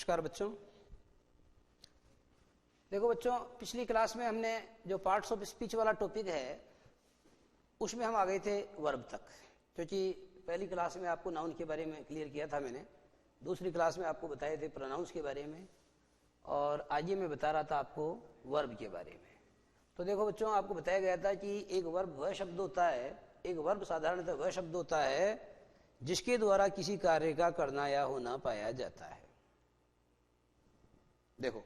नमस्कार बच्चों। देखो बच्चों, पिछली क्लास में हमने जो पार्ट्स ऑफ स्पीच वाला टॉपिक है उसमें हम आ गए थे वर्ब तक, क्योंकि पहली क्लास में आपको नाउन के बारे में क्लियर किया था मैंने, दूसरी क्लास में आपको बताए थे प्रोनाउंस के बारे में, और आज ये मैं बता रहा था आपको वर्ब के बारे में। तो देखो बच्चों, आपको बताया गया था कि एक वर्ब वह शब्द होता है, एक वर्ब साधारणतः वह शब्द होता है जिसके द्वारा किसी कार्य का करना या होना पाया जाता है। देखो,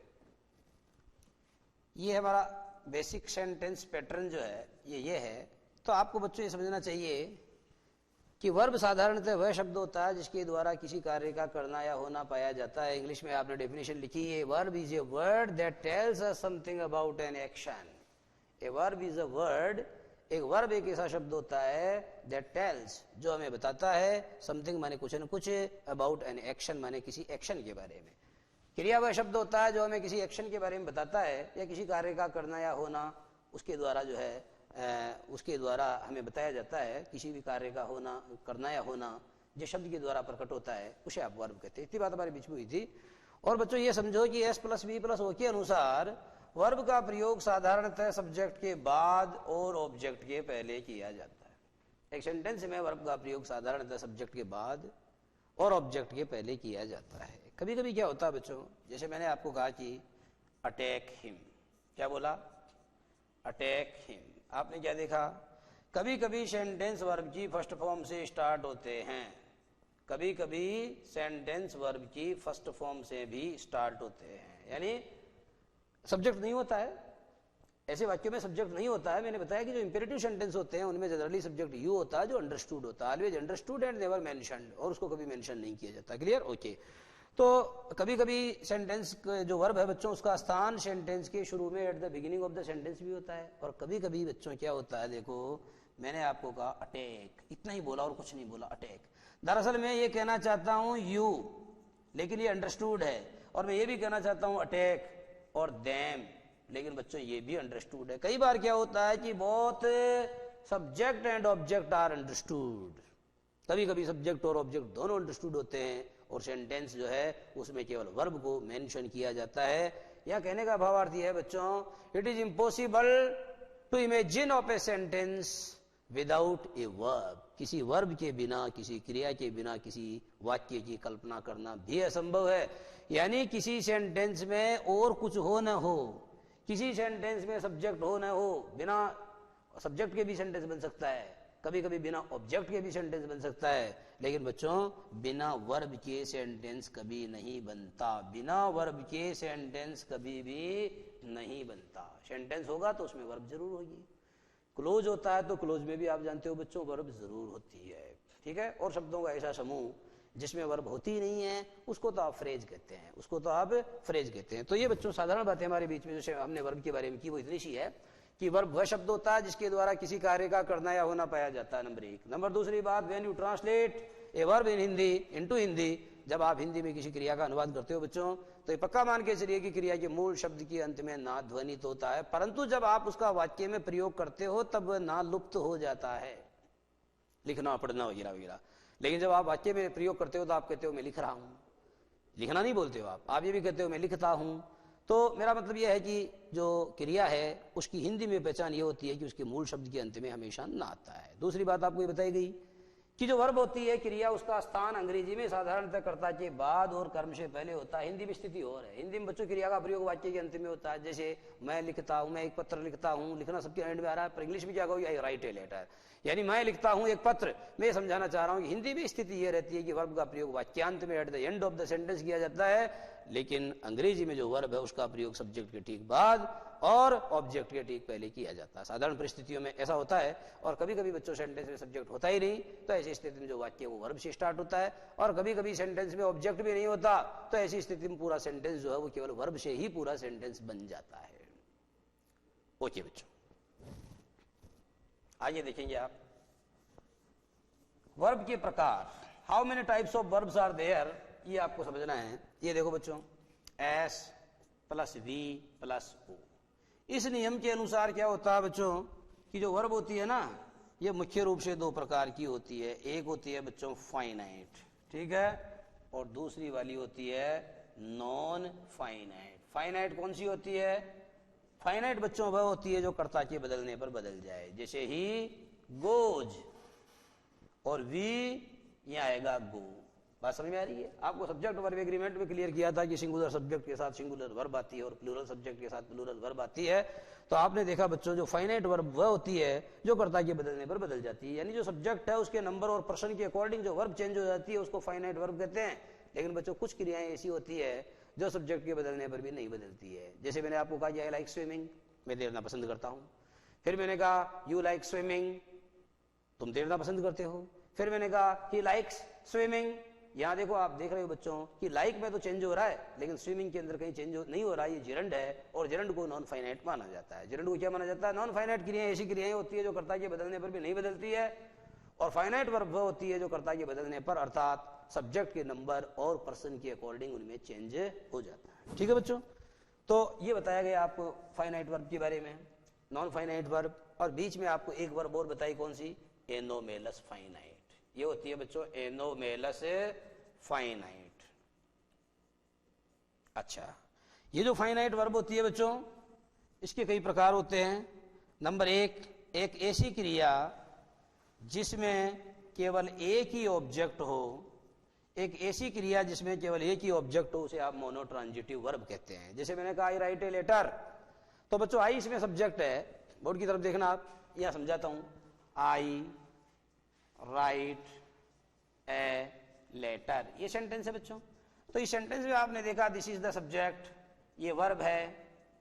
ये हमारा बेसिक सेंटेंस पैटर्न जो है ये है। तो आपको बच्चों ये समझना चाहिए कि वर्ब साधारणतः वह शब्द होता है जिसके द्वारा किसी कार्य का करना या होना पाया जाता है। इंग्लिश में आपने डेफिनेशन लिखी है, verb is a word that tells us something about an action. A verb is a word, एक वर्ब एक ऐसा शब्द होता है दैट टेल्स, जो हमें बताता है, समथिंग माने कुछ न कुछ, अबाउट एन एक्शन माने किसी एक्शन के बारे में। क्रिया वह शब्द होता है जो हमें किसी एक्शन के बारे में बताता है या किसी कार्य का करना या होना उसके द्वारा जो है उसके द्वारा हमें बताया जाता है। किसी भी कार्य का होना, करना या होना जिस शब्द के द्वारा प्रकट होता है उसे आप वर्ब कहते हैं। इतनी बात हमारे बीच में हुई थी। और बच्चों ये समझो कि S + V + O के अनुसार वर्ब का प्रयोग साधारणतः सब्जेक्ट के बाद और ऑब्जेक्ट के पहले किया जाता है। एक सेंटेंस में वर्ब का प्रयोग साधारणतः सब्जेक्ट के बाद और ऑब्जेक्ट के पहले किया जाता है। कभी कभी क्या होता है बच्चों, जैसे मैंने आपको कहा कि अटैक हिम, क्या बोला? Attack him. आपने क्या देखा? कभी कभी सेंटेंस वर्ब की फर्स्ट फॉर्म से स्टार्ट होते हैं, कभी कभी सेंटेंस वर्ब की फर्स्ट फॉर्म से भी स्टार्ट होते हैं, यानी सब्जेक्ट नहीं होता है। ऐसे वाक्यों में सब्जेक्ट नहीं होता है। मैंने बताया कि जो इंपेरेटिव सेंटेंस होते हैं उनमें जनरली सब्जेक्ट यू होता है जो अंडरस्टूड होता है, always understood and never mentioned, और उसको कभी मेंशन नहीं किया जाता। क्लियर? ओके। तो कभी कभी सेंटेंस जो वर्ब है बच्चों उसका स्थान सेंटेंस के शुरू में at the beginning of the sentence भी होता है। और कभी कभी बच्चों क्या होता है, देखो मैंने आपको कहा अटैक, इतना ही बोला और कुछ नहीं बोला, अटैक। दरअसल मैं ये कहना चाहता हूं यू, लेकिन ये अंडरस्टूड है। और मैं ये भी कहना चाहता हूं अटैक और देम, लेकिन बच्चों ये भी अंडरस्टूड है। कई बार क्या होता है कि बहुत subject and object are understood, कभी कभी सब्जेक्ट और ऑब्जेक्ट दोनों अंडरस्टूड होते हैं और सेंटेंस जो है उसमें केवल वर्ब को मेंशन किया जाता है। या कहने का भावार्थ यह है बच्चों, it is impossible to imagine of a sentence without a verb. किसी वर्ब के बिना, किसी क्रिया के बिना किसी वाक्य की कल्पना करना भी असंभव है। यानी किसी सेंटेंस में और कुछ हो न हो, किसी सेंटेंस में सब्जेक्ट हो न हो, बिना सब्जेक्ट के भी सेंटेंस बन सकता है, कभी कभी बिना ऑब्जेक्ट के भी सेंटेंस बन सकता है, लेकिन बच्चों बिना वर्ब के सेंटेंस कभी नहीं बनता। बिना वर्ब के सेंटेंस कभी भी नहीं बनता। सेंटेंस होगा तो उसमें वर्ब जरूर होगी। क्लोज होता है तो क्लोज में भी आप जानते हो बच्चों वर्ब जरूर होती है, ठीक है। और शब्दों का ऐसा समूह जिसमें वर्ब होती नहीं है उसको तो आप फ्रेज कहते हैं, उसको तो आप फ्रेज कहते हैं। तो ये बच्चों साधारण बातें हमारे बीच में जैसे हमने वर्ब के बारे में की वो इतनी सी है कि वर्ब वह शब्द होता है जिसके द्वारा किसी कार्य का करना या होना पाया जाता है, नंबर एक। नंबर दूसरी बात, when you translate a verb in Hindi into Hindi, जब आप हिंदी में किसी क्रिया का अनुवाद करते हो बच्चों, तो ये पक्का मान के चलिए कि क्रिया के मूल शब्द के अंत में ना ध्वनित होता है, परंतु जब आप उसका वाक्य में प्रयोग करते हो तब ना लुप्त हो जाता है, लिखना पढ़ना वगैरह वगैरह। लेकिन जब आप वाक्य में प्रयोग करते हो तो आप कहते हो मैं लिख रहा हूं, लिखना नहीं बोलते हो आप ये भी कहते हो मैं लिखता हूं। तो मेरा मतलब यह है कि जो क्रिया है उसकी हिंदी में पहचान ये होती है कि उसके मूल शब्द के अंत में हमेशा ना आता है। दूसरी बात आपको ये बताई गई कि जो वर्ब होती है क्रिया, उसका स्थान अंग्रेजी में साधारणतः कर्ता के बाद और कर्म से पहले होता है। हिंदी में स्थिति और है। हिंदी में बच्चों क्रिया का प्रयोग वाक्य के अंत में होता है, जैसे मैं लिखता हूं, मैं एक पत्र लिखता हूं, लिखना सबके एंड में आ रहा है, पर इंग्लिश में क्या कहोगे, आई राइट ए लेटर, यानी मैं लिखता हूं एक पत्र। मैं समझाना चाह रहा हूं कि हिंदी में स्थिति यह रहती है कि वर्ब का प्रयोग वाक्यांत में at the end of the sentence किया जाता है, लेकिन अंग्रेजी में जो वर्ब है उसका प्रयोग सब्जेक्ट के ठीक बाद और ऑब्जेक्ट के ठीक पहले किया जाता है। साधारण परिस्थितियों में ऐसा होता है। और कभी कभी बच्चों सेंटेंस में सब्जेक्ट होता ही नहीं, तो ऐसी स्थिति में जो वाक्य वो वर्ब से स्टार्ट होता है। और कभी कभी सेंटेंस में ऑब्जेक्ट भी नहीं होता, तो ऐसी स्थिति में पूरा सेंटेंस जो है वो केवल वर्ब से ही पूरा सेंटेंस बन जाता है। ओके बच्चों, आइए देखेंगे आप वर्ब के प्रकार। How many types of verbs are there, ये आपको समझना है। ये देखो बच्चों, S + V + O, इस नियम के अनुसार क्या होता है बच्चों कि जो वर्ब होती है ना, ये मुख्य रूप से दो प्रकार की होती है। एक होती है बच्चों फाइनाइट, ठीक है, और दूसरी वाली होती है नॉन फाइनाइट। फाइनाइट कौन सी होती है? फाइनाइट बच्चों वह होती है जो कर्ता के बदलने पर बदल जाए, जैसे ही गोज और वी यहाँ आएगा गो। बात समझ में आ रही है? आपको सब्जेक्ट वर्ब एग्रीमेंट में क्लियर किया था कि सिंगुलर सब्जेक्ट के साथ सिंगुलर वर्ब आती है और प्लूरल सब्जेक्ट के साथ प्लूरल वर्ब आती है। तो आपने देखा बच्चों जो फाइनाइट वर्ब वह होती है जो कर्ता के बदलने पर बदल जाती है, यानी जो सब्जेक्ट है उसके नंबर और पर्सन के अकॉर्डिंग जो वर्ब चेंज हो जाती है उसको फाइनाइट वर्ब कहते हैं। लेकिन बच्चों कुछ क्रियाएं ऐसी होती है जो सब्जेक्ट के बदलने पर भी नहीं बदलती है। जैसे मैंने आपको कहा आई लाइक स्विमिंग, मैं तैरना पसंद करता हूं। फिर मैंने कहा यू लाइक स्विमिंग, तुम तैरना पसंद करते हो। फिर मैंने कहा ही लाइक्स स्विमिंग। यहां देखो, आप देख रहे हो बच्चों कि लाइक में तो चेंज हो रहा है लेकिन स्विमिंग के अंदर कहीं चेंज नहीं हो रहा है। ये जिरंड है और जिरंड को नॉन फाइनाइट माना जाता है। जिरंड को क्या माना जाता है? नॉन फाइनाइट क्रियाएं ऐसी क्रियाएं होती है जो कर्ता के बदलने पर भी नहीं बदलती है, और फाइनाइट वर्ब वह होती है जो कर्ता के बदलने पर अर्थात सब्जेक्ट के नंबर और पर्सन के अकॉर्डिंग उनमें चेंज हो जाता है। ठीक है बच्चों, तो ये बताया गया आपको फाइनाइट वर्ब के बारे में, नॉन फाइनाइट वर्ब। और बीच में आपको एक वर्ब और बताई, कौन सी? Anomalous finite. ये होती है बच्चों एनोमेलस फाइनाइट। अच्छा, ये जो फाइनाइट वर्ब होती है बच्चों इसके कई प्रकार होते हैं। नंबर एक ऐसी क्रिया जिसमें केवल एक ही ऑब्जेक्ट हो, एक ऐसी क्रिया जिसमें केवल एक ही ऑब्जेक्ट हो उसे आप मोनोट्रांजिटिव वर्ब कहते हैं। जैसे मैंने कहा आई राइट ए लेटर, तो बच्चों आई इसमें सब्जेक्ट है। बोर्ड की तरफ देखना, आप यहां समझाता हूं। आई राइट ए लेटर, ये सेंटेंस है बच्चों। तो इस सेंटेंस में आपने देखा दिस इज द सब्जेक्ट, ये वर्ब है,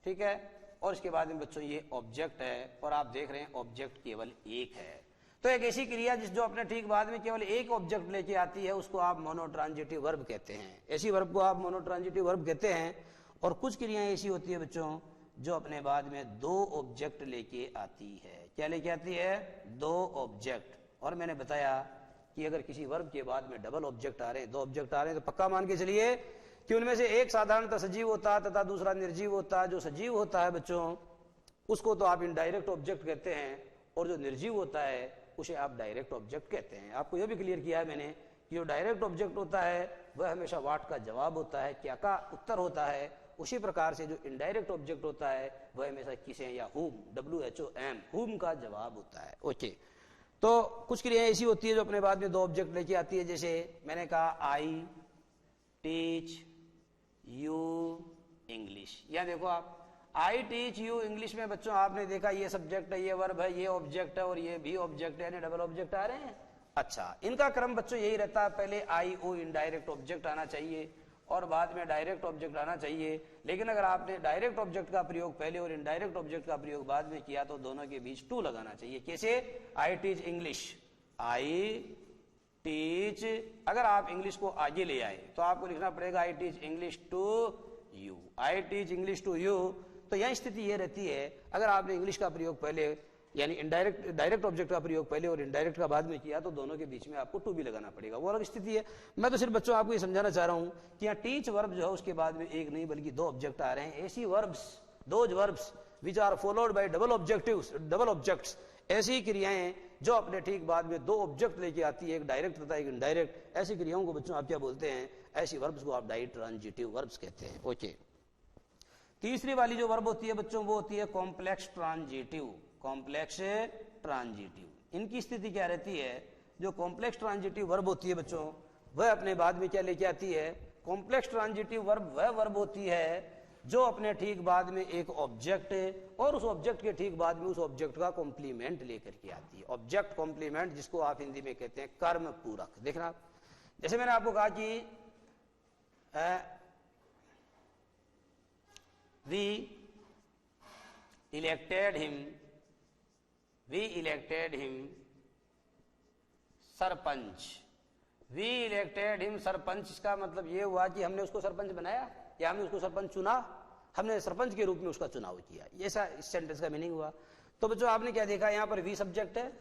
ठीक है, और इसके बाद में बच्चों ये ऑब्जेक्ट है, और आप देख रहे हैं ऑब्जेक्ट केवल एक है। तो एक ऐसी क्रिया जिस जो अपने ठीक बाद में केवल एक ऑब्जेक्ट लेके आती है उसको आप मोनोट्रांजिटिव वर्ब कहते हैं। ऐसी वर्ब को आप मोनोट्रांजिटिव वर्ब कहते हैं। और कुछ क्रियाएं ऐसी होती है बच्चों जो अपने बाद में दो ऑब्जेक्ट लेके आती है। क्या लेके आती है? दो ऑब्जेक्ट। और मैंने बताया कि अगर किसी वर्ब के बाद में डबल ऑब्जेक्ट आ रहे हैं, दो ऑब्जेक्ट आ रहे हैं, तो पक्का मान के चलिए कि उनमें से एक साधारणतः सजीव होता है तथा दूसरा निर्जीव होता है। जो सजीव होता है बच्चों उसको तो आप इनडायरेक्ट ऑब्जेक्ट कहते हैं, और जो निर्जीव होता है उसे आप डायरेक्ट ऑब्जेक्ट कहते हैं। आपको यह भी क्लियर किया है मैंने कि जो डायरेक्ट ऑब्जेक्ट होता है वह हमेशा व्हाट का जवाब होता है, क्या का उत्तर होता है। उसी प्रकार से जो इनडायरेक्ट ऑब्जेक्ट होता है वह हमेशा किसे या हुम, WHOM, हुम का जवाब होता है। ओके, तो कुछ क्रियाएं ऐसी होती है जो अपने बाद में दो ऑब्जेक्ट लेके आती है। जैसे मैंने कहा आई टीच यू इंग्लिश। यहां देखो आप, आई टीच यू इंग्लिश में बच्चों आपने देखा ये सब्जेक्ट है, ये वर्ब है, ये ऑब्जेक्ट है और ये भी ऑब्जेक्ट है, यानी डबल ऑब्जेक्ट आ रहे हैं। अच्छा, इनका क्रम बच्चों यही रहता है, पहले आई ओ इनडायरेक्ट ऑब्जेक्ट आना चाहिए और बाद में डायरेक्ट ऑब्जेक्ट आना चाहिए। लेकिन अगर आपने डायरेक्ट ऑब्जेक्ट का प्रयोग पहले और इनडायरेक्ट ऑब्जेक्ट का प्रयोग बाद में किया तो दोनों के बीच टू लगाना चाहिए। कैसे? आई टीच इंग्लिश, आई टीच, अगर आप इंग्लिश को आगे ले आए तो आपको लिखना पड़ेगा I teach English to you, I teach English to you. तो यह स्थिति ये रहती है, अगर आपने इंग्लिश का प्रयोग पहले यानी डायरेक्ट ऑब्जेक्ट का प्रयोग पहले और इनडायरेक्ट का बाद में किया तो दोनों के बीच में आपको टू भी लगाना पड़ेगा, वो अलग स्थिति है। मैं तो सिर्फ बच्चों आपको ये समझाना चाह रहा हूं कि यहाँ टीच वर्ब जो है उसके बाद में एक नहीं बल्कि दो ऑब्जेक्ट आ रहे हैं। ऐसी verbs, those verbs which are followed by double objects, ऐसी क्रियाएं जो अपने ठीक बाद में दो ऑब्जेक्ट लेके आती है, एक डायरेक्ट तथा एक इनडायरेक्ट, ऐसी क्रियाओं को बच्चों आप क्या बोलते हैं? ऐसी वर्ब्स को आप डाइट्रांजिटिव वर्ब्स कहते हैं। ओके, तीसरी वाली जो वर्ब होती है बच्चों वो होती है कॉम्प्लेक्स ट्रांजिटिव। कॉम्प्लेक्स ट्रांजिटिव, इनकी स्थिति क्या रहती है? जो कॉम्प्लेक्स ट्रांजिटिव वर्ब होती है बच्चों वह अपने बाद में क्या लेके आती है? कॉम्प्लेक्स ट्रांजिटिव वर्ब वह वर्ब होती है जो अपने ठीक बाद में एक ऑब्जेक्ट और उस ऑब्जेक्ट के ठीक बाद में उस ऑब्जेक्ट का कॉम्प्लीमेंट लेकर के आती है। ऑब्जेक्ट कॉम्प्लीमेंट, जिसको आप हिंदी में कहते हैं कर्म पूरक। देखना, जैसे मैंने आपको कहा कि we elected him sarpanch. we elected him sarpanch, इसका मतलब ये हुआ कि हमने उसको सरपंच बनाया या हमने उसको सरपंच चुना, हमने सरपंच के रूप में उसका चुनाव किया, ऐसा इस सेंटेंस का मीनिंग हुआ। तो बच्चों आपने क्या देखा, यहां पर वी सब्जेक्ट है,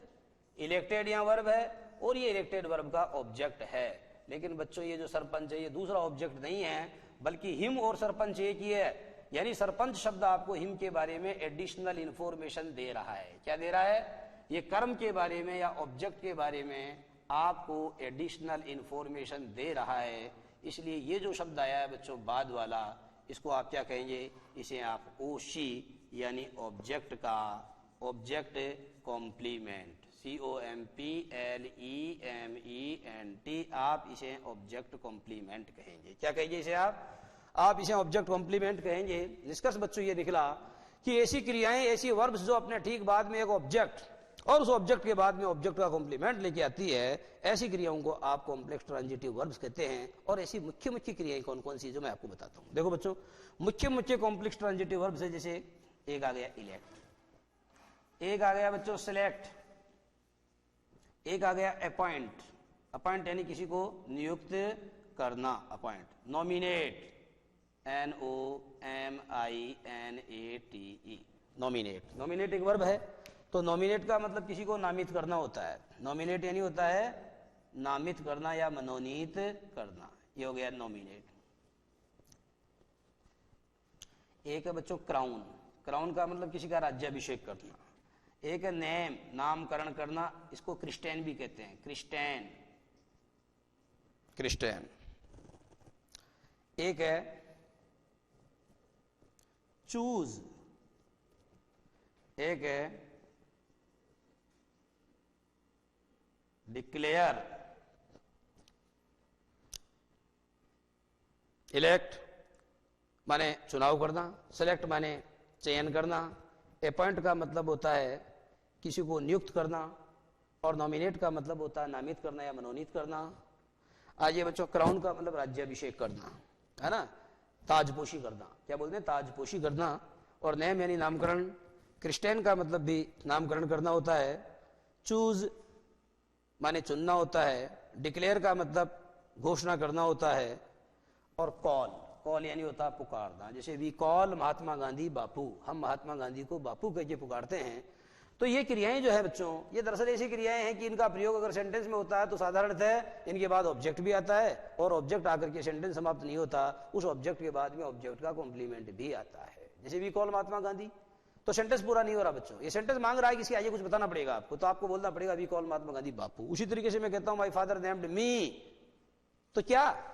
इलेक्टेड यहां वर्ब है और ये इलेक्टेड वर्ब का ऑब्जेक्ट है। लेकिन बच्चों ये जो सरपंच है ये दूसरा ऑब्जेक्ट नहीं है बल्कि हिम और सरपंच एक ही है। यानी सरपंच शब्द आपको हिम के बारे में एडिशनल इंफॉर्मेशन दे रहा है। क्या दे रहा है? ये कर्म के बारे में या ऑब्जेक्ट के बारे में आपको एडिशनल इंफॉर्मेशन दे रहा है। इसलिए ये जो शब्द आया है बच्चों बाद वाला, इसको आप क्या कहेंगे, इसे आप ओशी यानी ऑब्जेक्ट का ऑब्जेक्ट कॉम्प्लीमेंट, COMPLEMENT, आप इसे ऑब्जेक्ट कॉम्प्लीमेंट कहेंगे। क्या कहेंगे इसे आप इसे ऑब्जेक्ट कॉम्प्लीमेंट कहेंगे। निष्कर्ष बच्चों ये निकला कि ऐसी क्रियाएं, ऐसी वर्ब्स जो अपने ठीक बाद में एक ऑब्जेक्ट और उस ऑब्जेक्ट के बाद में ऑब्जेक्ट का कॉम्प्लीमेंट लेके आती है, ऐसी क्रियाओं को आप कॉम्प्लेक्स ट्रांजिटिव वर्ब्स कहते हैं। और ऐसी मुख्य मुख्य क्रियाएं कौन कौन सी जो मैं आपको बताता हूं। देखो बच्चों, मुख्य मुख्य कॉम्प्लेक्स ट्रांजिटिव वर्ब्स है, जैसे एक आ गया इलेक्ट, एक आ गया बच्चों सेलेक्ट, एक आ गया अपॉइंट, अपॉइंट यानी किसी को नियुक्त करना, appoint, nominate, NOMINATE, nominate, nominate एक वर्ब है। तो नॉमिनेट का मतलब किसी को नामित करना होता है, नॉमिनेट यानी होता है नामित करना या मनोनीत करना, ये हो गया नॉमिनेट। एक है बच्चों क्राउन, क्राउन का मतलब किसी का राज्याभिषेक करना। एक है नेम, नामकरण करना, इसको क्रिस्टियन भी कहते हैं, क्रिस्टियन, क्रिस्टियन। एक है चूज, एक है डिक्लेयर, इलेक्ट माने चुनाव करना, सेलेक्ट माने चयन करना, अपॉइंट का मतलब होता है किसी को नियुक्त करना, और नॉमिनेट का मतलब होता है नामित करना या मनोनीत करना। आज ये बच्चों क्राउन का मतलब राज्याभिषेक करना है ना, ताजपोशी करना, क्या बोलते हैं, ताजपोशी करना। और नेम यानी नामकरण, क्रिस्टियन का मतलब भी नामकरण करना होता है, चूज माने चुनना होता है, डिक्लेयर का मतलब घोषणा करना होता है, और कॉल, कॉल यानी होता है पुकारना। जैसे वी कॉल महात्मा गांधी बापू, हम महात्मा गांधी को बापू कह के पुकारते हैं। तो ये क्रियाएं जो है बच्चों, ये दरअसल ऐसी क्रियाएं हैं कि इनका प्रयोग अगर सेंटेंस में होता है तो साधारणतः इनके बाद ऑब्जेक्ट भी आता है, और ऑब्जेक्ट आकर के सेंटेंस समाप्त नहीं होता, उस ऑब्जेक्ट के बाद में ऑब्जेक्ट का कॉम्प्लीमेंट भी आता है। जैसे वी कॉल महात्मा गांधी, तो सेंटेंस पूरा नहीं हो रहा बच्चों, ये सेंटेंस मांग रहा है किसी आइए कुछ बताना पड़ेगा आपको, तो आपको बोलना पड़ेगा वी कॉल महात्मा गांधी बापू। उसी तरीके से मैं कहता हूं माय फादर नेम्ड मी, तो क्या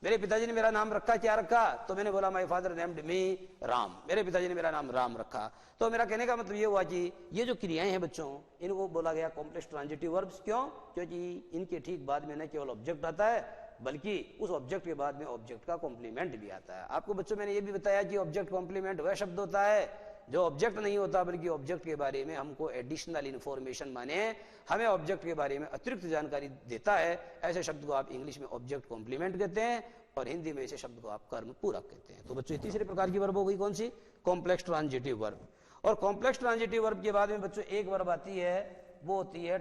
मेरे पिताजी ने मेरा नाम रखा, क्या रखा, तो मैंने बोला माय फादर नेम्ड मी राम, मेरे पिताजी ने मेरा नाम राम रखा। तो मेरा कहने का मतलब ये हुआ कि ये जो क्रियाएं हैं बच्चों, इनको बोला गया कॉम्प्लेक्स ट्रांजिटिव वर्ब्स। क्यों? क्योंकि इनके ठीक बाद में न केवल ऑब्जेक्ट आता है, बल्कि उस ऑब्जेक्ट के बाद में ऑब्जेक्ट का कॉम्प्लीमेंट भी आता है। आपको बच्चों मैंने ये भी बताया कि ऑब्जेक्ट कॉम्प्लीमेंट वह शब्द होता है जो ऑब्जेक्ट नहीं होता, बल्कि ऑब्जेक्ट के बारे में हमको एडिशनल इंफॉर्मेशन माने हमें ऑब्जेक्ट के बारे में अतिरिक्त जानकारी देता है। ऐसे शब्द को आप इंग्लिश में ऑब्जेक्ट कॉम्प्लीमेंट कहते हैं, और हिंदी में ऐसे शब्द को आप कर्म पूरक कहते हैं। तो बच्चों तीसरे प्रकार की वर्ब हो गई कौन सी, कॉम्प्लेक्स ट्रांजिटिव वर्ब। और कॉम्प्लेक्स ट्रांजिटिव वर्ब के बाद में बच्चों एक वर्ब आती है, वो होती है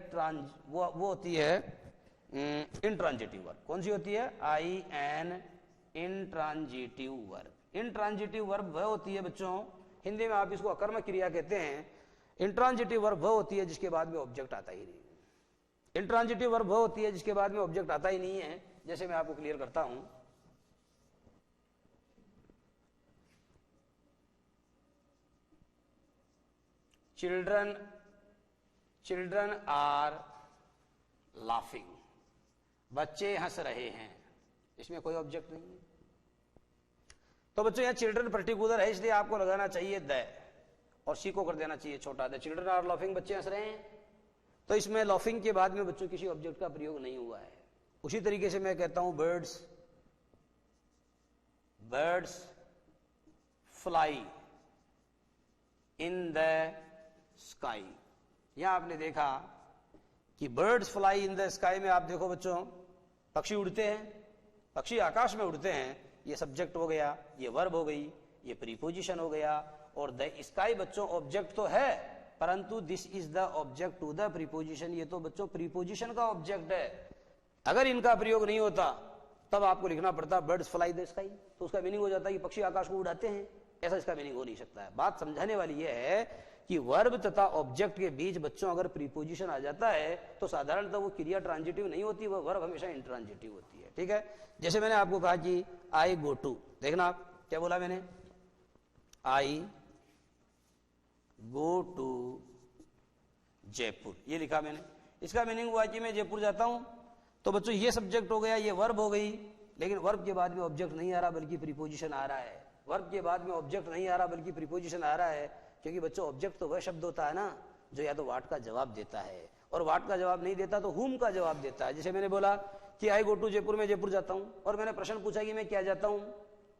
वो होती है इंट्रांजिटिव वर्ब। कौन सी होती है, IN, intransitive verb. Intransitive verb वह होती है बच्चों, हिंदी में आप इसको अकर्मक क्रिया कहते हैं। इंट्रांजिटिव वर्ब वह होती है जिसके बाद में ऑब्जेक्ट आता ही नहीं। इंट्रांजिटिव वर्ब वह होती है जिसके बाद में ऑब्जेक्ट आता ही नहीं है। जैसे मैं आपको क्लियर करता हूं, चिल्ड्रन आर लाफिंग, बच्चे हंस रहे हैं, इसमें कोई ऑब्जेक्ट नहीं है। तो बच्चों यहां चिल्ड्रन पर्टिकुलर है, इसलिए आपको लगाना चाहिए द, और सी को कर देना चाहिए छोटा द। चिल्ड्रन आर लाफिंग, बच्चे हंस रहे हैं, तो इसमें लाफिंग के बाद में बच्चों किसी ऑब्जेक्ट का प्रयोग नहीं हुआ है। उसी तरीके से मैं कहता हूं birds fly in the sky. यहां आपने देखा कि birds fly in the sky में आप देखो बच्चों, पक्षी उड़ते हैं, पक्षी आकाश में उड़ते हैं, ये सब्जेक्ट हो गया, ये वर्ब हो गई, ये प्रीपोजिशन हो गया। और द स्काई बच्चों ऑब्जेक्ट तो है, परंतु this is the object to the preposition, ये तो बच्चों प्रीपोजिशन का ऑब्जेक्ट है। अगर इनका प्रयोग नहीं होता तब आपको लिखना पड़ता बर्ड्स फ्लाई द स्काई, तो उसका मीनिंग हो जाता है कि पक्षी आकाश को उड़ाते हैं। ऐसा इसका मीनिंग हो नहीं सकता है। बात समझाने वाली यह है कि वर्ब तथा ऑब्जेक्ट के बीच बच्चों अगर प्रीपोजिशन आ जाता है तो साधारणतः वो क्रिया ट्रांजिटिव नहीं होती, वह वर्ब हमेशा इंट्रांजिटिव होती है। ठीक है, जैसे मैंने आपको कहा कि आई गो टू, देखना आप क्या बोला मैंने, आई गो टू जयपुर, ये लिखा मैंने। इसका मीनिंग हुआ कि मैं जयपुर जाता हूं। तो बच्चों ये सब्जेक्ट हो गया, ये वर्ब हो गई, लेकिन वर्ब के बाद में ऑब्जेक्ट नहीं आ रहा बल्कि प्रीपोजिशन आ रहा है। वर्ब के बाद में ऑब्जेक्ट नहीं आ रहा बल्कि प्रीपोजिशन आ रहा है, क्योंकि बच्चों ऑब्जेक्ट तो वह शब्द होता है ना जो या तो व्हाट का जवाब देता है, और व्हाट का जवाब नहीं देता तो हुम का जवाब देता है। जैसे मैंने बोला कि आई गो टू जयपुर, में जयपुर जाता हूं, और मैंने प्रश्न पूछा कि मैं क्या जाता हूं,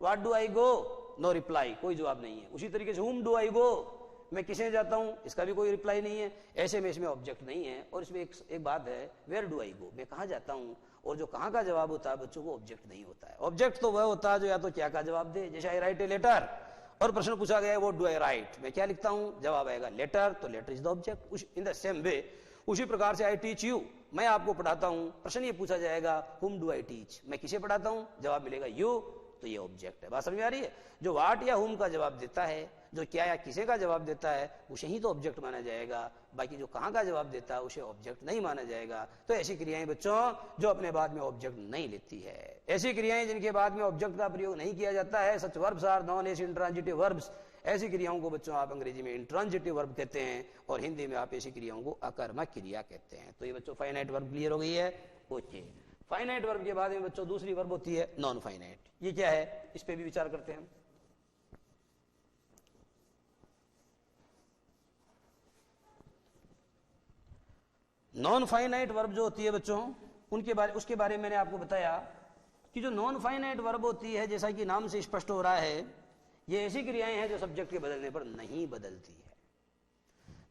what do I go, no reply, कोई जवाब नहीं है। उसी तरीके से हुम डू आई गो, मैं किसे जाता हूं, इसका भी कोई रिप्लाई नहीं है। ऐसे में इसमें ऑब्जेक्ट नहीं है। और इसमें एक बात है, वेयर डू आई गो, मैं कहां जाता हूं, और जो कहां का जवाब होता है बच्चों को ऑब्जेक्ट नहीं होता है। ऑब्जेक्ट तो वह होता है जो या तो क्या का जवाब दे, जैसे आई राइट ए लेटर, और प्रश्न पूछा गया व्हाट डू आई राइट, मैं क्या लिखता हूं, जवाब आएगा लेटर, तो letter is the object. In the same way, उसी प्रकार से आई टीच यू, मैं आपको पढ़ाता हूं, प्रश्न ये पूछा जाएगा हुम डू आई टीच, मैं किसे पढ़ाता हूं, जवाब मिलेगा यू, तो ये ऑब्जेक्ट है। बात समझ में आ रही है। जो व्हाट या हुम का जवाब देता है, जो क्या या किसे का जवाब देता है, उसे ही तो ऑब्जेक्ट माना जाएगा। बाकी जो कहां का जवाब देता है उसे ऑब्जेक्ट नहीं माना जाएगा। तो ऐसी क्रियाएं बच्चों जो अपने बाद में ऑब्जेक्ट नहीं लेती है, ऐसी क्रियाएं जिनके बाद में ऑब्जेक्ट का प्रयोग नहीं किया जाता है, such verbs are known as intransitive verbs, ऐसी क्रियाओं को बच्चों आप अंग्रेजी में इंट्रांजिटिव वर्ब कहते हैं, और हिंदी में आप ऐसी क्रियाओं को अकर्मक क्रिया कहते हैं। तो ये बच्चों फाइनाइट वर्ब क्लियर हो गई है। ओके, फाइनाइट वर्ब के बाद में बच्चों दूसरी वर्ब होती है नॉन फाइनाइट। ये क्या है, इस पे भी विचार करते हैं। नॉन फाइनाइट वर्ब जो होती है बच्चों, उसके बारे में मैंने आपको बताया कि जो नॉन फाइनाइट वर्ब होती है, जैसा कि नाम से स्पष्ट हो रहा है, ये ऐसी क्रियाएं हैं जो सब्जेक्ट के बदलने पर नहीं बदलती है।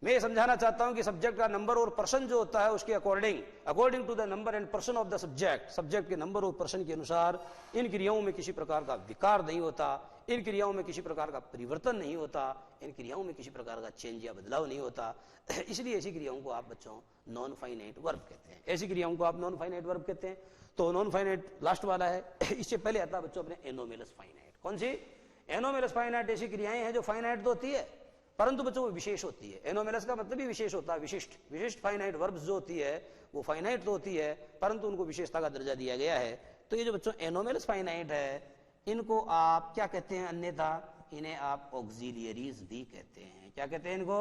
मैं ये समझाना चाहता हूं कि सब्जेक्ट का नंबर और पर्सन जो होता है उसके according to the number and person of the subject के नंबर और पर्सन के अनुसार इन क्रियाओं में किसी प्रकार का विकार नहीं होता, इन क्रियाओं में किसी प्रकार का परिवर्तन नहीं होता, इन क्रियाओं में किसी प्रकार का चेंज या बदलाव नहीं होता। इसलिए ऐसी क्रियाओं को आप बच्चों नॉन फाइनाइट वर्ब कहते हैं। ऐसी क्रियाओं को आप नॉन फाइनाइट वर्ब कहते हैं। तो नॉन फाइनाइट लास्ट वाला है। इससे पहले आता है बच्चों अपने एनोमेलस फाइनाइट। कौन सी? एनोमेलस फाइनाइट ऐसी क्रियाएं हैं जो फाइनाइट तो होती है परंतु बच्चों वो विशेष होती है। एनोमेलस का मतलब भी विशेष होता है, विशिष्ट फाइनाइट वर्ब्स जो होती है वो फाइनाइट तो होती है परंतु उनको विशेषता का दर्जा दिया गया है। तो ये जो बच्चों एनोमेलस फाइनाइट है इनको आप क्या कहते हैं, अन्यथा इन्हें आप ऑक्सिलियरीज भी कहते हैं। क्या कहते हैं इनको?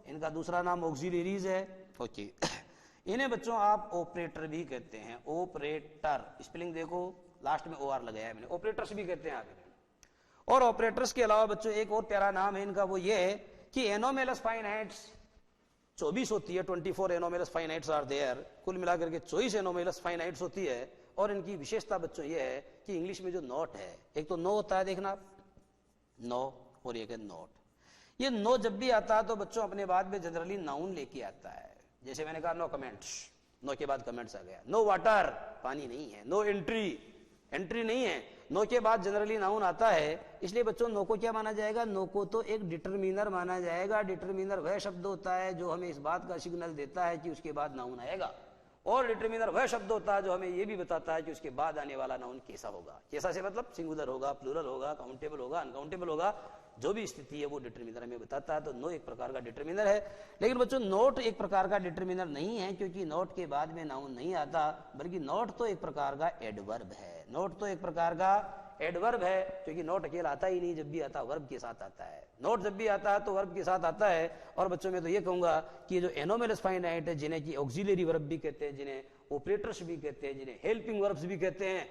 इनका दूसरा नाम ऑक्सिलियरीज है। ओके, इन्हें बच्चों आप ऑपरेटर भी कहते हैं। ऑपरेटर, स्पेलिंग देखो लास्ट में OR लगाया है मैंने, ऑपरेटर्स भी कहते हैं आप इन्हें। और ऑपरेटर्स के अलावा बच्चों एक और प्यारा नाम है इनका, वो ये है कि एनोमेलस फाइनाइट्स 24 होती है, 24 एनोमेलस फाइनाइट्स आर देयर। कुल मिलाकर के 24 एनोमेलस फाइनाइट्स होती है। और इनकी विशेषता बच्चों ये है कि इंग्लिश में जो नोट है, एक तो नो होता है, देखना आप नो, और एक है नोट। ये नो जब भी आता है तो बच्चों अपने बाद में जनरली नाउन लेके आता है। जैसे मैंने कहा नो कमेंट्स, नो के बाद कमेंट्स आ गया। नो वाटर, पानी नहीं है। नो एंट्री, एंट्री नहीं है। नो के बाद जनरली नाउन आता है। इसलिए बच्चों नो को क्या माना जाएगा? नो को तो एक डिटरमिनर माना जाएगा। डिटरमिनर वह शब्द होता है जो हमें इस बात का सिग्नल देता है कि उसके बाद नाउन आएगा, और डिटरमिनर वह शब्द होता है जो हमें यह भी बताता है कि उसके बाद आने वाला नाउन कैसा होगा। कैसा से मतलब सिंगुलर होगा, प्लूरल होगा, काउंटेबल होगा, अनकाउंटेबल होगा, जो भी स्थिति है वो डिटरमिनर हमें बताता है। तो नो एक प्रकार का डिटरमिनर है। लेकिन बच्चों नोट एक प्रकार का डिटरमिनर नहीं है, क्योंकि नोट के बाद में नाउन नहीं आता, बल्कि नोट तो एक प्रकार का एडवर्ब है। नोट तो एक प्रकार का एडवर्ब है, क्योंकि नोट अकेला आता ही नहीं, जब भी आता वर्ब के साथ आता है। नोट जब भी आता है तो वर्ब के साथ आता है। और बच्चों में तो ये कहूंगा कि जो एनोमेलस फाइनाइट है, जिन्हें की ऑक्सिलरी वर्ब भी कहते हैं, जिन्हें ऑपरेटर्स भी कहते हैं, जिन्हें हेल्पिंग वर्ब्स भी कहते हैं,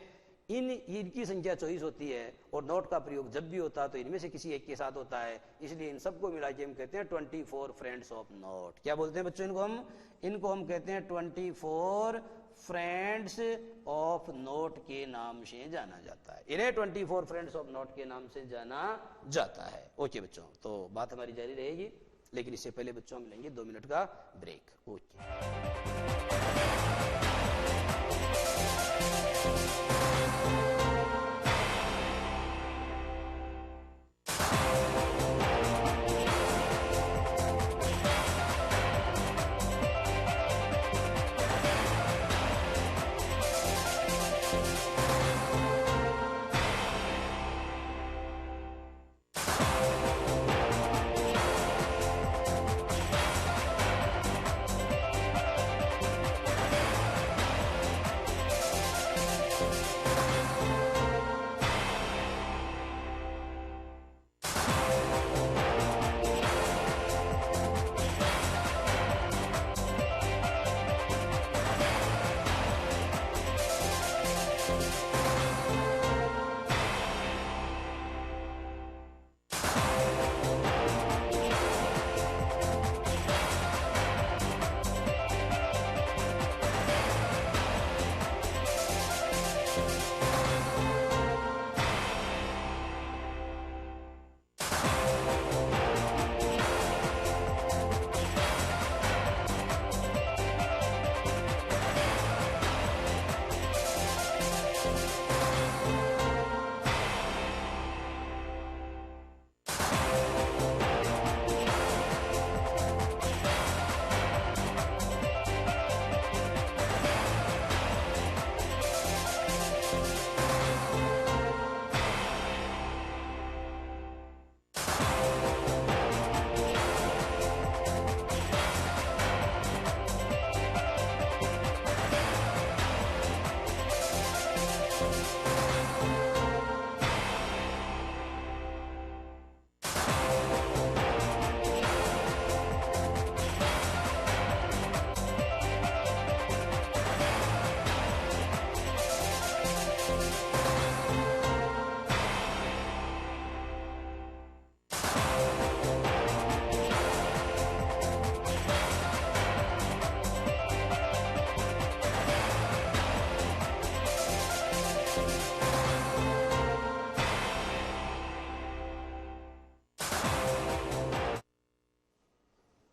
इनकी संख्या 24 होती है। और नोट का प्रयोग जब भी होता है तो इनमें से किसी एक के साथ होता है। इसलिए इन सबको मिला के हम कहते हैं 24 फ्रेंड्स ऑफ नोट। क्या बोलते हैं बच्चों इनको हम कहते हैं 24 फ्रेंड्स ऑफ नोट के नाम से जाना जाता है। इन्हें 24 फ्रेंड्स ऑफ नोट के नाम से जाना जाता है। ओके बच्चों, तो बात हमारी जारी रहेगी, लेकिन इससे पहले बच्चों हम लेंगे 2 मिनट का ब्रेक। ओके।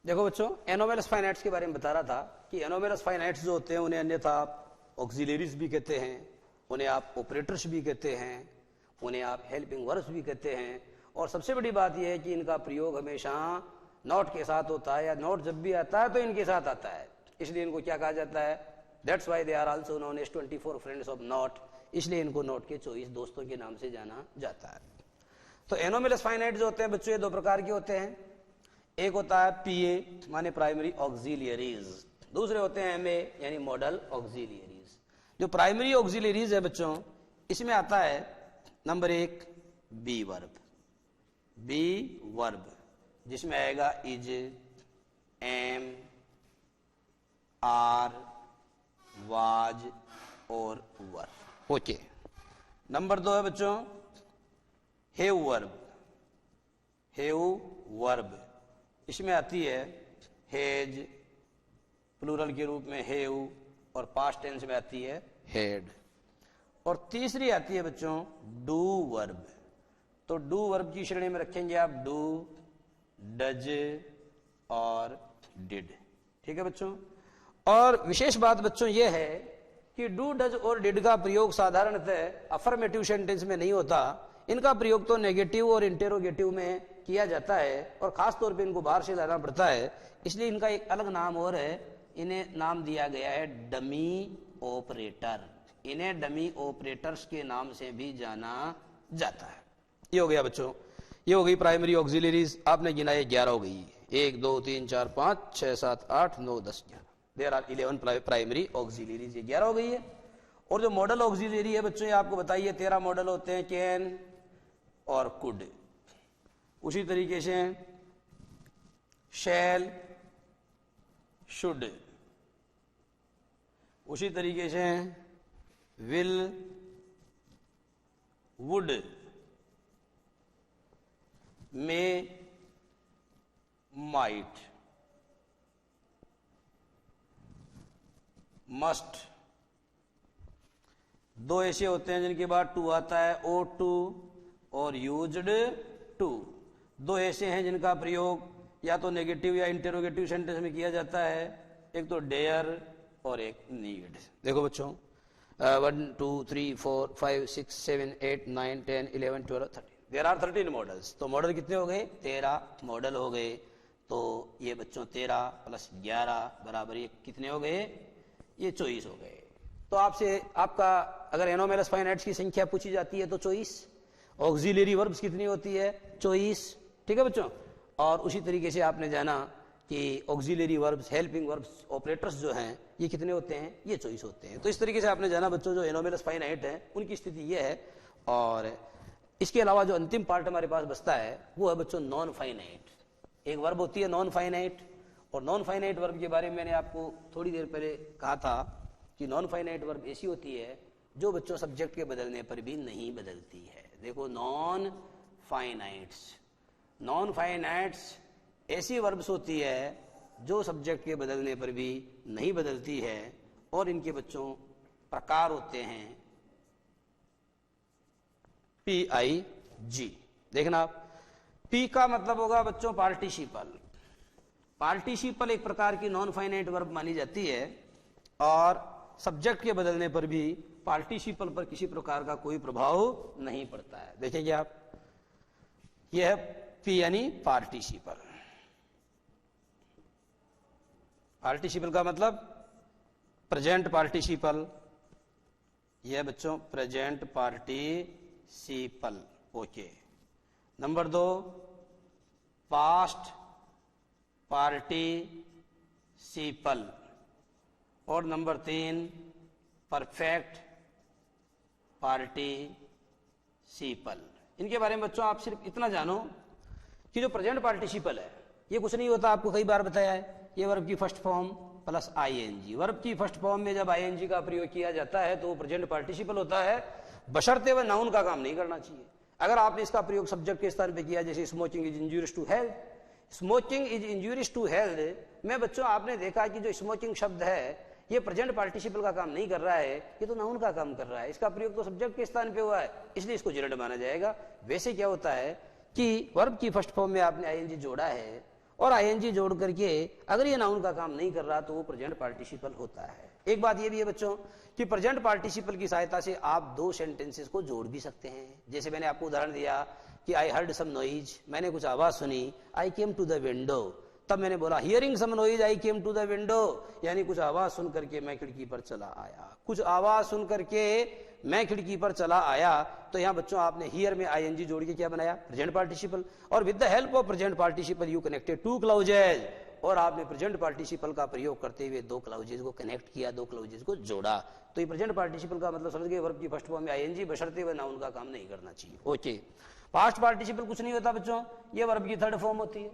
देखो बच्चों, एनोमेलस फाइनाइट्स के बारे में बता रहा था कि एनोमेलस फाइनाइट्स जो होते हैं उन्हें अन्यथा आप ऑक्सिलरीज भी कहते हैं, उन्हें आप ऑपरेटर्स भी कहते हैं, उन्हें आप हेल्पिंग वर्ब्स भी कहते हैं। और सबसे बड़ी बात यह है कि इनका प्रयोग हमेशा नॉट के साथ होता है, या नॉट जब भी आता है तो इनके साथ आता है, इसलिए इनको क्या कहा जाता है? That's why they are also known as 24 friends of not, इसलिए इनको नॉट के 24 दोस्तों के नाम से जाना जाता है। तो एनोमेलस फाइनाइट जो होते हैं बच्चों, ये दो प्रकार के होते हैं। एक होता है पीए माने प्राइमरी ऑक्सिलियरीज, दूसरे होते हैं एमए यानी मॉडल ऑक्सिलियरीज। जो प्राइमरी ऑक्सिलियरीज है बच्चों, इसमें आता है number 1 be verb, be verb जिसमें आएगा इज, एम, आर, वाज और वर। ओके। नंबर 2 है बच्चों हेव वर्ब, हेव वर्ब, इसमें आती है हेज, प्लूरल के रूप में हेव, और पास्ट टेंस में आती है हेड। और तीसरी आती है बच्चों डू वर्ब। तो डू वर्ब की श्रेणी में रखेंगे आप डू, डज और डिड। ठीक है बच्चों। और विशेष बात बच्चों यह है कि डू, डज और डिड का प्रयोग साधारणतः अफर्मेटिव सेंटेंस में नहीं होता, इनका प्रयोग तो नेगेटिव और इंटेरोगेटिव में किया जाता है, और खास तौर पे इनको बाहर से लाना पड़ता है, इसलिए इनका एक अलग नाम और है, इन्हें नाम दिया गया है डमी ऑपरेटर। इन्हें डमी ऑपरेटर्स के नाम से भी जाना जाता है। ये हो गया बच्चों, ये हो गई प्राइमरी ऑक्सिलरीज। आपने गिनाए 11 हो गई, 1 2 3 4 5 6 7 8 9 10 11, देयर आर 11 प्राइमरी ऑक्सिलरीज, ये 11 हो गई है। और जो मॉडल ऑक्सिलरी है बच्चों, ये आपको बताइए 13 मॉडल होते हैं, कैन और कुड। उसी तरीके से शैल, शुड, उसी तरीके से will, would, may, might, must. 2 ऐसे होते हैं जिनके बाद टू आता है, ओ टू और यूज्ड टू। 2 ऐसे हैं जिनका प्रयोग या तो नेगेटिव या इंटेरोगेटिव सेंटेंस में किया जाता है, एक तो डेयर और एक नीड। देखो बच्चों 1 2 3 4 5 6 7 8 9 10 11 12 13, देयर आर 13 मॉडल्स। तो मॉडल कितने हो गए? 13 मॉडल हो गए। तो ये बच्चों 13 + 11 बराबर ये कितने हो गए? ये 24 हो गए। तो आपसे आपका अगर एनोमेलस फाइनाइट्स की संख्या पूछी जाती है तो 24, ऑक्सिलरी वर्ब्स कितनी होती है? 24। ठीक है बच्चों। और उसी तरीके से आपने जाना कि auxiliary verbs, helping verbs, operators जो हैं ये कितने होते हैं? ये 24 होते हैं। तो इस तरीके से आपने जाना बच्चों जो एनोमेलस फाइनाइट है उनकी स्थिति ये है। और इसके अलावा जो अंतिम पार्ट हमारे पास बचता है वो है बच्चों नॉन फाइनाइट। एक वर्ब होती है नॉन फाइनाइट, और नॉन फाइनाइट वर्ब के बारे में मैंने आपको थोड़ी देर पहले कहा था कि नॉन फाइनाइट वर्ब ऐसी होती है जो बच्चों सब्जेक्ट के बदलने पर भी नहीं बदलती है। देखो नॉन फाइनाइट्स ऐसी वर्ब्स होती है जो सब्जेक्ट के बदलने पर भी नहीं बदलती है, और इनके बच्चों प्रकार होते हैं PIG। देखना आप, P का मतलब होगा बच्चों पार्टिसिपल। पार्टिसिपल एक प्रकार की नॉन फाइनाइट वर्ब मानी जाती है, और सब्जेक्ट के बदलने पर भी पार्टिसिपल पर किसी प्रकार का कोई प्रभाव नहीं पड़ता है। देखेंगे आप, यह है P यानी पार्टिसिपल। पार्टिसिपल का मतलब प्रेजेंट पार्टिसिपल, यह बच्चों present participle. Okay. Number 2 past participle, और नंबर 3 परफेक्ट पार्टिसिपल। इनके बारे में बच्चों आप सिर्फ इतना जानो कि जो प्रेजेंट पार्टिसिपल है ये कुछ नहीं होता, आपको कई बार बताया है, ये वर्ब की first form plus ING. Verb की फर्स्ट फॉर्म में जब आईएनजी का प्रयोग किया जाता है तो वो प्रेजेंट पार्टिसिपल होता है, बशर्ते वह नाउन का काम नहीं करना चाहिए। अगर आपने इसका प्रयोग सब्जेक्ट के स्थान पे किया, जैसे smoking is injurious to health, smoking is injurious to health में बच्चों आपने देखा कि जो स्मोकिंग शब्द है ये प्रेजेंट पार्टिसिपल का काम नहीं कर रहा है, ये तो नाउन का काम कर रहा है, इसका प्रयोग तो सब्जेक्ट के स्थान पे हुआ है, इसलिए इसको जेरेंड माना जाएगा। वैसे क्या होता है कि वर्ब की फर्स्ट फॉर्म में आपने आईएनजी जोड़ा है और आईएनजी जोड़ करके अगर ये नाउन का काम नहीं कर रहा तो वो प्रेजेंट पार्टिसिपल होता है। एक बात ये भी है बच्चों कि प्रेजेंट पार्टिसिपल की सहायता से आप दो सेंटेंसेस को जोड़ भी सकते हैं। जैसे मैंने आपको उदाहरण दिया कि आई हर्ड सम नॉइज, मैंने कुछ आवाज सुनी, I came to the window, तब मैंने बोला hearing some noise I came to the window, यानी कुछ आवाज सुन करके मैं खिड़की पर चला आया। कुछ आवाज सुन करके मैं खिड़की पर चला आया, तो यहां बच्चों आपने हियर में आईएनजी जोड़ के क्या बनाया, प्रेजेंट पार्टिसिपल। और with the help of present participle you connected two clauses, और आपने प्रेजेंट पार्टिसिपल का प्रयोग करते हुए दो क्लाउजेज को कनेक्ट किया, दो क्लाउजेज को जोड़ा। तो ये प्रेजेंट पार्टिसिपल का मतलब समझ गए, वर्ब की फर्स्ट फॉर्म में आईएनजी, बशर्ते वह नाउन का काम नहीं करना चाहिए। ओके, पास्ट पार्टिसिपल कुछ नहीं होता बच्चों, ये वर्ब की थर्ड फॉर्म होती है।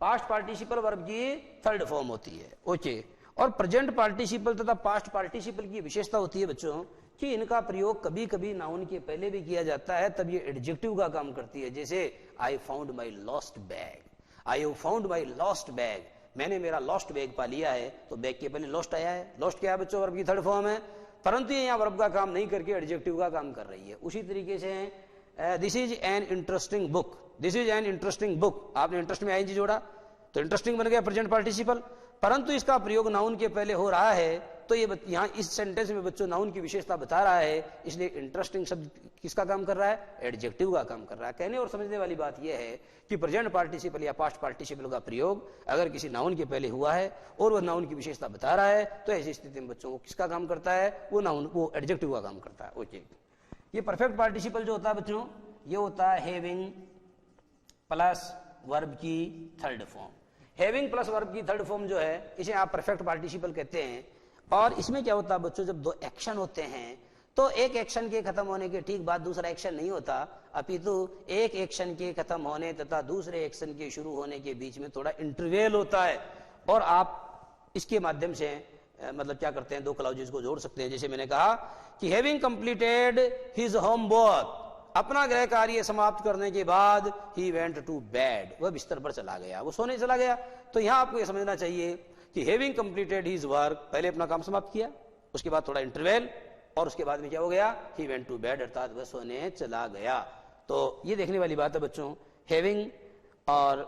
पास्ट पार्टिसिपल वर्ब की थर्ड फॉर्म होती है। ओके, और प्रेजेंट पार्टिसिपल तथा पास्ट पार्टिसिपल की विशेषता होती है बच्चों कि इनका प्रयोग कभी कभी नाउन के पहले भी किया जाता है, तब ये एडजेक्टिव का काम करती है। जैसे I found my lost bag, I have found my lost bag, मैंने मेरा लॉस्ट बैग पा लिया है, तो बैग के पहले लॉस्ट आया है। लॉस्ट क्या है बच्चों, वर्ब की थर्ड फॉर्म है, परंतु ये यहाँ वर्ब का काम नहीं करके एडजेक्टिव का काम कर रही है। उसी तरीके से this is an interesting book, this is an interesting book, आपने इंटरेस्ट में आईएनजी जोड़ा तो इंटरेस्टिंग बन गया प्रेजेंट पार्टिसिपल, परंतु इसका प्रयोग नाउन के पहले हो रहा है, तो ये यहाँ इस सेंटेंस में बच्चों नाउन की विशेषता बता रहा है, इसलिए इंटरेस्टिंग शब्द किसका काम कर रहा है, एडजेक्टिव का काम कर रहा है। कहने और समझने वाली बात यह है कि प्रेजेंट पार्टिसिपल या पास्ट पार्टिसिपल का प्रयोग अगर किसी नाउन के पहले हुआ है और वह नाउन की विशेषता बता रहा है, तो ऐसी स्थिति में बच्चों को किसका काम करता है, वो नाउन, वो एडजेक्टिव का काम करता है। ओके, ये परफेक्ट पार्टिसिपल जो होता है बच्चों, ये होता है हैविंग प्लस वर्ब की third form. Having plus verb की थर्ड फॉर्म जो है इसे आप परफेक्ट पार्टिसिपल कहते हैं। और इसमें क्या होता है बच्चों, जब दो एक्शन होते हैं तो एक एक्शन के खत्म होने के ठीक बाद दूसरा एक्शन नहीं होता, अपितु एक एक्शन के खत्म होने तथा दूसरे एक्शन के शुरू होने के बीच में थोड़ा इंटरवेल होता है, और आप इसके माध्यम से मतलब क्या करते हैं, दो क्लाउजेस को जोड़ सकते हैं। जैसे मैंने कहा कि हैविंग कंप्लीटेड हिज होमवर्क, अपना गृह कार्य समाप्त करने के बाद ही वेंट टू बेड, वह बिस्तर पर चला गया, वो सोने चला गया। तो यहां आपको यह समझना चाहिए कि हैविंग कंप्लीटेड हिज वर्क, पहले अपना काम समाप्त किया, उसके बाद थोड़ा इंटरवेल, और उसके बाद में क्या हो गया, ही वेंट टू बेड, अर्थात वह सोने चला गया। तो ये देखने वाली बात है बच्चों, हैविंग और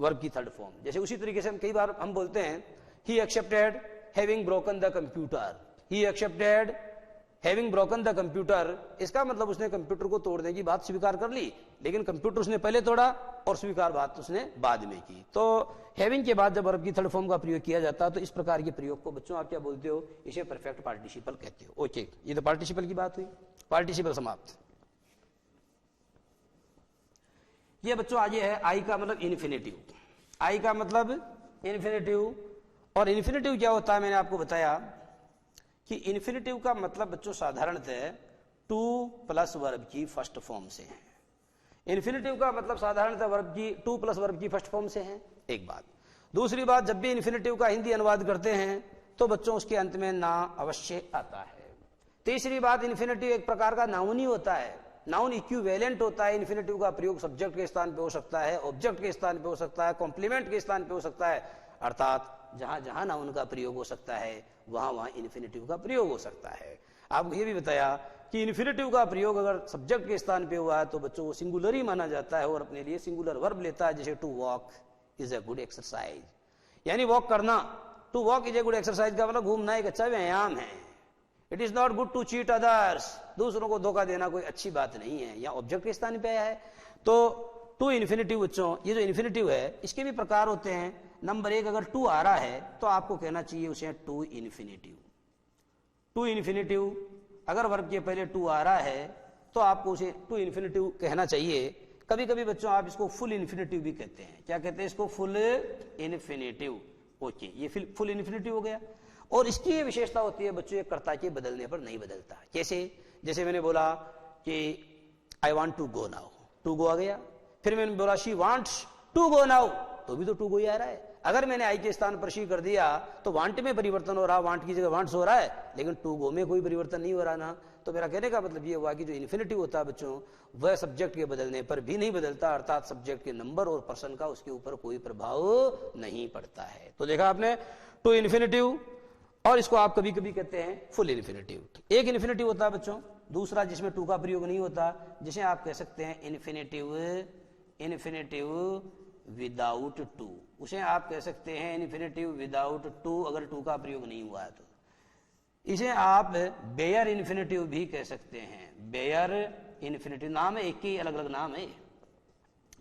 वर्ब की थर्ड फॉर्म। जैसे उसी तरीके से हम कई बार हम बोलते हैं he accepted having broken the computer, he accepted having broken the computer, इसका मतलब उसने कंप्यूटर को तोड़ने की बात स्वीकार कर ली, लेकिन कंप्यूटर उसने पहले तोड़ा और स्वीकार बात उसने बाद में की। तो हैविंग के बाद जब वर्ब की थर्ड फॉर्म का प्रयोग किया जाता है तो इस प्रकार के प्रयोग को बच्चों आप क्या बोलते हो, इसे परफेक्ट पार्टिसिपल कहते हो। ओके, ये तो पार्टिसिपल की बात हुई, पार्टिसिपल समाप्त। ये बच्चों आगे है आई का मतलब इन्फिनेटिव। आई का मतलब इन्फिनेटिव, और इन्फिनेटिव क्या होता है मैंने आपको बताया कि इन्फिनेटिव का मतलब बच्चों साधारणतः टू प्लस वर्ब की फर्स्ट फॉर्म से है। इन्फिनेटिव का मतलब साधारणतः वर्ब की टू प्लस वर्ब की फर्स्ट फॉर्म से है, एक बात। दूसरी बात, जब भी इन्फिनेटिव का हिंदी अनुवाद करते हैं तो बच्चों उसके अंत में ना अवश्य आता है। तीसरी बात, इन्फिनेटिव एक प्रकार का नाउन ही होता है, नाउन इक्विवेलेंट होता है। इन्फिनेटिव का प्रयोग सब्जेक्ट के स्थान पे हो सकता है, ऑब्जेक्ट के स्थान पे हो सकता है, कॉम्प्लीमेंट के स्थान पे हो सकता है, अर्थात जहां जहां नाउन का प्रयोग हो सकता है वहां वहां इन्फिनेटिव का प्रयोग हो सकता है। आपको यह भी बताया कि इन्फिनेटिव का प्रयोग अगर सब्जेक्ट के स्थान पे हुआ है तो बच्चों वो सिंगुलर ही माना जाता है और अपने लिए सिंगुलर वर्ब लेता है। जैसे to walk is a good exercise, यानी वॉक करना, to walk is a good exercise का मतलब घूमना एक अच्छा व्यायाम है। It is not good to cheat others, दूसरों को धोखा देना कोई अच्छी बात नहीं है। यहाँ ऑब्जेक्ट के स्थान पे आया है। तो टू इन्फिनेटिव बच्चों, ये जो इन्फिनेटिव है इसके भी प्रकार होते हैं। नंबर एक, अगर टू आ रहा है तो आपको कहना चाहिए उसे टू इन्फिनेटिव। टू इन्फिनेटिव, अगर वर्ब के पहले टू आ रहा है तो आपको उसे टू इन्फिनेटिव कहना चाहिए। कभी कभी बच्चों आप इसको फुल इन्फिनेटिव भी कहते हैं। क्या कहते हैं इसको? Full infinitive. ओके, ये फुल इन्फिनेटिव हो गया। और इसकी ये विशेषता होती है बच्चों, ये कर्ता के बदलने पर नहीं बदलता। कैसे? जैसे मैंने बोला कि I want to go now, to go आ गया। फिर मैंने बोला she wants to go now, तो भी तो टू गो ही आ रहा है। अगर मैंने आई के स्थान पर शी कर दिया तो वांट में परिवर्तन हो रहा, वांट की जगह वांट्स हो रहा है, लेकिन टू गो में कोई परिवर्तन नहीं हो रहा ना। तो मेरा कहने का मतलब ये हुआ कि जो इन्फिनिटिव होता है बच्चों, वह सब्जेक्ट के बदलने पर भी नहीं बदलता, अर्थात सब्जेक्ट के नंबर और पर्सन का उसके ऊपर कोई प्रभाव नहीं पड़ता है। तो देखा आपने टू इन्फिनिटिव, और इसको आप कभी कभी कहते हैं फुल इन्फिनिटिव। एक इन्फिनिटिव होता है बच्चों, दूसरा जिसमें टू का प्रयोग नहीं होता, जिसे आप कह सकते हैं इन्फिनिटिव विदाउट टू। उसे आप कह सकते हैं इन्फिनिटिव विदाउट टू, अगर टू का प्रयोग नहीं हुआ है तो। इसे आप बेयर इन्फिनिटिव भी कह सकते हैं। बेयर इन्फिनिटिव नाम है, एक ही अलग अलग नाम है।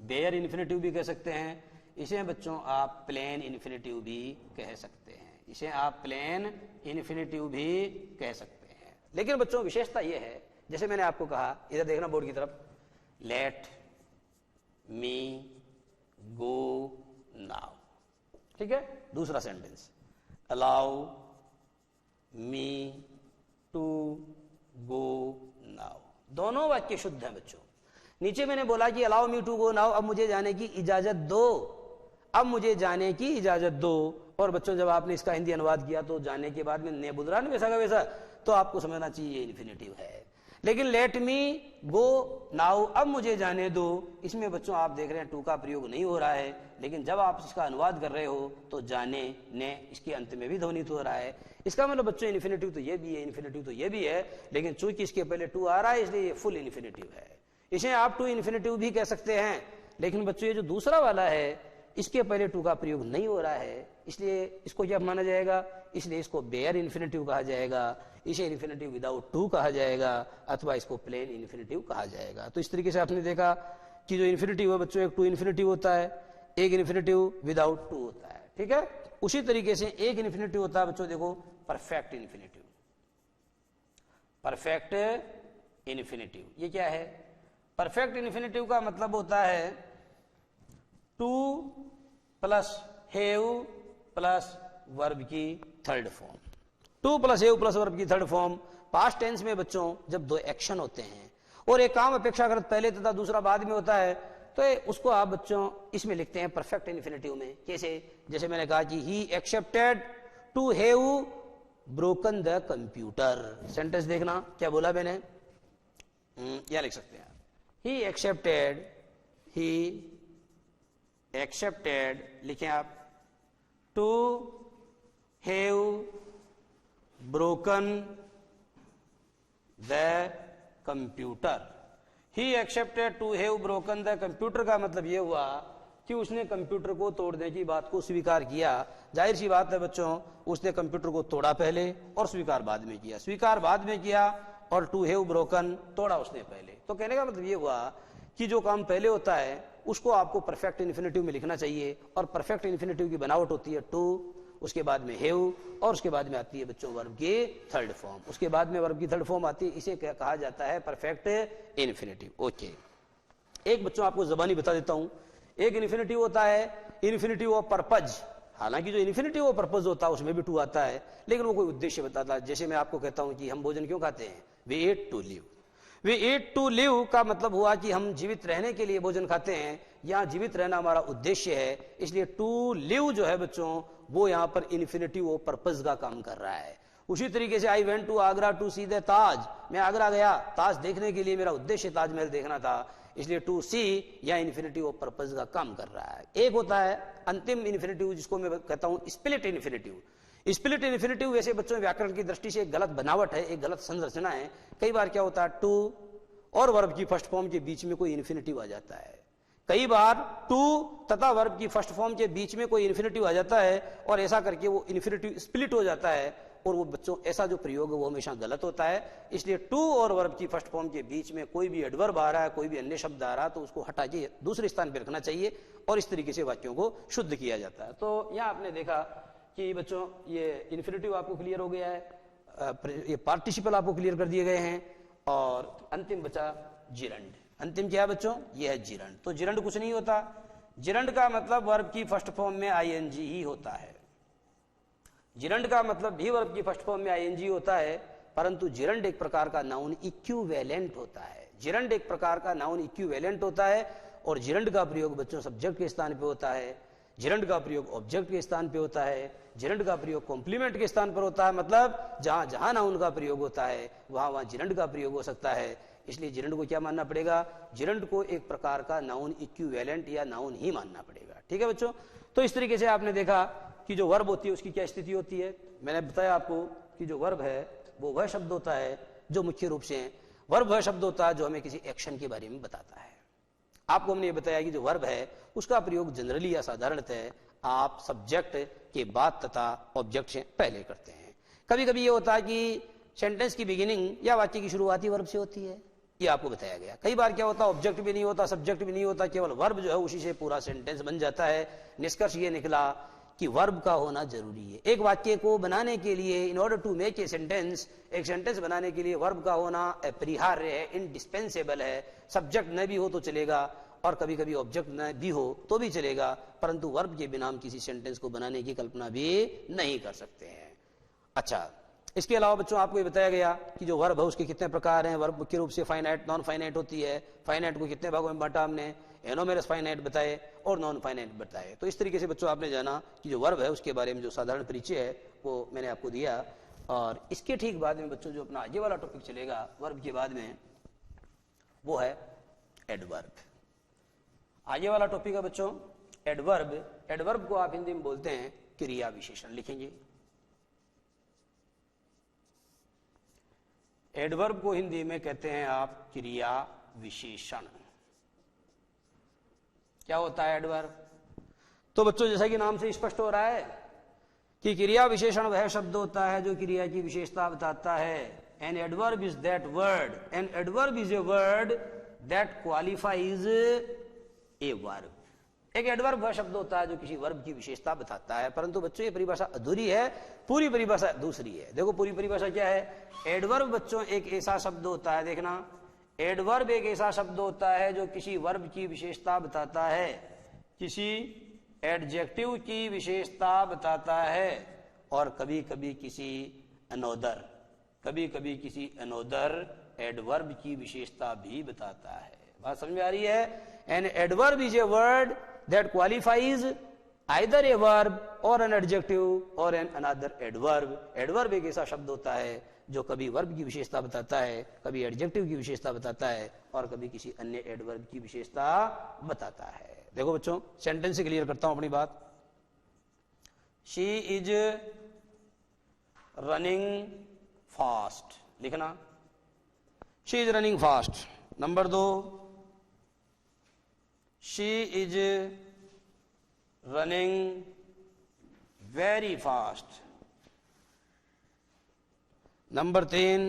बेयर इन्फिनिटिव भी कह सकते हैं। इसे बच्चों आप प्लेन इन्फिनिटिव भी कह सकते हैं। इसे आप प्लेन इन्फिनिटिव भी कह सकते हैं। लेकिन बच्चों विशेषता यह है, जैसे मैंने आपको कहा, इधर देखना बोर्ड की तरफ, लेट मी गो नाउ, ठीक है। दूसरा sentence, allow me to go now. दोनों वाक्य शुद्ध हैं बच्चों। नीचे मैंने बोला कि allow me to go now, अब मुझे जाने की इजाजत दो, अब मुझे जाने की इजाजत दो। और बच्चों जब आपने इसका हिंदी अनुवाद किया तो जाने के बाद में ने बुदरा न वैसा का वैसा, तो आपको समझना चाहिए इन्फिनिटिव है। लेकिन लेट मी गो नाउ, अब मुझे जाने दो, इसमें बच्चों आप देख रहे हैं टू का प्रयोग नहीं हो रहा है। लेकिन जब आप इसका अनुवाद कर रहे हो तो जाने ने इसके अंत में भी ध्वनित हो रहा है। इसका मतलब बच्चों इन्फिनिटिव तो ये भी है, इन्फिनिटिव तो ये भी है, लेकिन चूंकि इसके पहले टू आ रहा है इसलिए ये फुल इन्फिनिटिव है। इसे आप टू इन्फिनिटिव भी कह सकते हैं। लेकिन बच्चों ये जो दूसरा वाला है, इसके पहले टू का प्रयोग नहीं हो रहा है, इसलिए इसको क्या माना जाएगा, इसलिए इसको बेयर इन्फिनिटिव कहा जाएगा, इसे इन्फिनिटिव विदाउट टू कहा जाएगा, अथवा इसको प्लेन इन्फिनिटिव कहा जाएगा। तो इस तरीके से आपने देखा कि जो इन्फिनिटिव है बच्चों, एक टू इन्फिनिटिव होता है, एक इन्फिनिटिव विदाउट टू होता है, ठीक है। उसी तरीके से एक इन्फिनिटिव होता है बच्चों, देखो परफेक्ट इन्फिनिटिव। परफेक्ट इन्फिनिटिव ये क्या है? परफेक्ट इन्फिनिटिव का मतलब होता है to plus have plus verb की third form. To plus have plus verb की थर्ड फॉर्म। पास्ट टेंस में बच्चों जब दो एक्शन होते हैं और एक काम अपेक्षाकृत पहले तथा दूसरा बाद में होता है, तो उसको आप बच्चों इसमें लिखते हैं परफेक्ट इन्फिनिटिव में। कैसे? जैसे मैंने कहा कि he accepted to have broken the computer. Sentence देखना क्या बोला मैंने, क्या लिख सकते हैं, ही एक्सेप्टेड लिखें आप, to have broken the computer. He accepted to have broken the computer का मतलब यह हुआ कि उसने कंप्यूटर को तोड़ने की बात को स्वीकार किया। जाहिर सी बात है बच्चों, उसने कंप्यूटर को तोड़ा पहले और स्वीकार बाद में किया, स्वीकार बाद में किया, और टू हैव ब्रोकन तोड़ा उसने पहले। तो कहने का मतलब ये हुआ कि जो काम पहले होता है उसको आपको परफेक्ट इन्फिनिटिव में लिखना चाहिए, और परफेक्ट इन्फिनिटिव की बनावट होती है टू, उसके बाद में हैव, और उसके बाद में आती है बच्चों वर्ब की थर्ड फॉर्म। उसके बाद में वर्ब की थर्ड फॉर्म आती है, इसे कहा जाता है परफेक्ट इन्फिनिटिव। ओके, एक बच्चों आपको जबानी बता देता हूं। एक इन्फिनिटिव होता है इन्फिनिटिव ऑफ पर्पज। हालांकि जो इन्फिनिटिव ऑफ पर्पज होता है उसमें भी टू आता है, लेकिन वो कोई उद्देश्य बताता है। जैसे मैं आपको कहता हूं कि हम भोजन क्यों खाते हैं, we eat to live. We eat to live का मतलब हुआ कि हम जीवित रहने के लिए भोजन खाते हैं, यहां जीवित रहना हमारा उद्देश्य है, इसलिए टू लिव जो है बच्चों वो यहां पर इन्फिनिटिव ऑफ पर्पज का काम कर रहा है। उसी तरीके से I went to Agra to see the Taj, मैं आगरा गया ताज देखने के लिए, मेरा उद्देश्य ताजमहल देखना था, इसलिए टू सी या इन्फिनिटिव ऑफ पर्पज का काम कर रहा है। एक होता है अंतिम इन्फिनिटिव, जिसको मैं कहता हूं स्प्लिट इन्फिनिटिव। स्प्लिट इन्फिनिटिव वैसे बच्चों व्याकरण की दृष्टि से एक गलत बनावट है, एक गलत संरचना है। कई बार क्या होता है, टू और वर्ब की फर्स्ट फॉर्म के बीच में कोई इन्फिनिटिव आ जाता है। कई बार टू तथा वर्ब की फर्स्ट फॉर्म के बीच में कोई इन्फिनिटिव आ जाता है, और ऐसा करके वो इन्फिनिटिव स्प्लिट हो जाता है, और वो बच्चों ऐसा जो प्रयोग है वो हमेशा गलत होता है। इसलिए टू और वर्ब की फर्स्ट फॉर्म के बीच में कोई भी एडवर्ब आ रहा है, कोई भी अन्य शब्द आ रहा है, तो उसको हटा के दूसरे स्थान पर रखना चाहिए, और इस तरीके से वाक्यों को शुद्ध किया जाता है। तो यहां आपने देखा कि बच्चों ये इन्फिनिटिव आपको क्लियर हो गया है, ये पार्टिसिपल आपको क्लियर कर दिए गए हैं, और अंतिम बचा जिरंड। अंतिम क्या है बच्चों, ये है जिरंड। तो जिरंड कुछ नहीं होता, जिरंड का मतलब वर्ब की फर्स्ट फॉर्म में आईएनजी ही होता है। जिरंड का मतलब भी वर्ब की फर्स्ट फॉर्म में आईएनजी होता है, परंतु जिरंड एक प्रकार का नाउन इक्विवेलेंट होता है। जिरंड एक प्रकार का नाउन इक्विवेलेंट होता है और जिरंड का प्रयोग बच्चों सब्जेक्ट के स्थान पे होता है, जिरंड का प्रयोग ऑब्जेक्ट के स्थान पे होता है, जिरंड का प्रयोग कॉम्प्लीमेंट के स्थान पर होता है। मतलब जहां जहां नाउन का प्रयोग होता है वहां वहां जिरंड का प्रयोग हो सकता है। इसलिए जिरंड को क्या मानना पड़ेगा? जिरंड को एक प्रकार का नाउन इक्विवेलेंट या नाउन ही मानना पड़ेगा। ठीक है बच्चों, तो इस तरीके से आपने देखा कि जो वर्ब होती है उसकी क्या स्थिति होती है। मैंने बताया आपको कि जो वर्ब है वो वह शब्द होता है जो मुख्य रूप से वर्ब वह शब्द होता है जो हमें किसी एक्शन के बारे में बताता है। आपको हमने ये बताया कि जो वर्ब है उसका प्रयोग जनरली या साधारणतः आप सब्जेक्ट के बाद तथा ऑब्जेक्ट से पहले करते हैं। कभी कभी ये होता है कि सेंटेंस की बिगिनिंग या वाक्य की शुरुआत ही वर्ब से होती है, ये आपको बताया गया। कई बार क्या होता है ऑब्जेक्ट भी नहीं होता, सब्जेक्ट भी नहीं होता, केवल वर्ब जो है उसी से पूरा सेंटेंस बन जाता है। निष्कर्ष ये निकला कि वर्ब का होना जरूरी है। एक वाक्य को बनाने के लिए, in order to make a sentence, एक सेंटेंस बनाने के लिए वर्ब का होना अपरिहार्य है, इंडिस्पेंसेबल है। सब्जेक्ट न भी हो तो चलेगा और कभी कभी ऑब्जेक्ट न भी हो तो भी चलेगा, परंतु वर्ब के बिना हम किसी सेंटेंस को बनाने की कल्पना भी नहीं कर सकते हैं। अच्छा, इसके अलावा बच्चों आपको ये बताया गया कि जो वर्ब है उसके कितने प्रकार हैं। वर्ब मुख्य रूप से फाइनाइट, नॉन फाइनाइट होती है। फाइनाइट को कितने भागों में बांटा हमने? एनोमेरस फाइनाइट बताए और नॉन फाइनाइट बताए। तो इस तरीके से बच्चों आपने जाना कि जो वर्ब है उसके बारे में जो साधारण परिचय है वो मैंने आपको दिया। और इसके ठीक बाद में बच्चों जो अपना आगे वाला टॉपिक चलेगा वर्ब के बाद में, वो है एडवर्ब। आगे वाला टॉपिक है बच्चों एडवर्ब। एडवर्ब को आप हिंदी में बोलते हैं क्रिया विशेषण। लिखेंगे एडवर्ब को हिंदी में कहते हैं आप क्रिया विशेषण। क्या होता है एडवर्ब? तो बच्चों जैसा कि नाम से स्पष्ट हो रहा है कि क्रिया विशेषण वह शब्द होता है जो क्रिया की विशेषता बताता है। An adverb is that word, an adverb is a word that qualifies a verb. एक एडवर्ब वह शब्द होता है जो किसी वर्ब की विशेषता बताता है। परंतु बच्चों ये परिभाषा अधूरी है, पूरी परिभाषा दूसरी है। देखो पूरी परिभाषा क्या है। एडवर्ब बच्चों एक ऐसा शब्द होता है, देखना, एडवर्ब एक ऐसा शब्द होता है जो किसी वर्ब की विशेषता बताता है, किसी एडजेक्टिव की विशेषता बताता है और कभी कभी किसी अनोदर, कभी कभी किसी अनोदर एडवर्ब की विशेषता भी बताता है। बात समझ में आ रही है? An adverb is a word that qualifies either a verb or an adjective or an another adverb। Adverb एक ऐसा शब्द होता है जो कभी वर्ब की विशेषता बताता है, कभी एडजेक्टिव की विशेषता बताता है और कभी किसी अन्य एडवर्ब की विशेषता बताता है। देखो बच्चों सेंटेंस से क्लियर करता हूं अपनी बात। She is running fast. लिखना she is running fast. Number 2, she is running very fast। Number 3,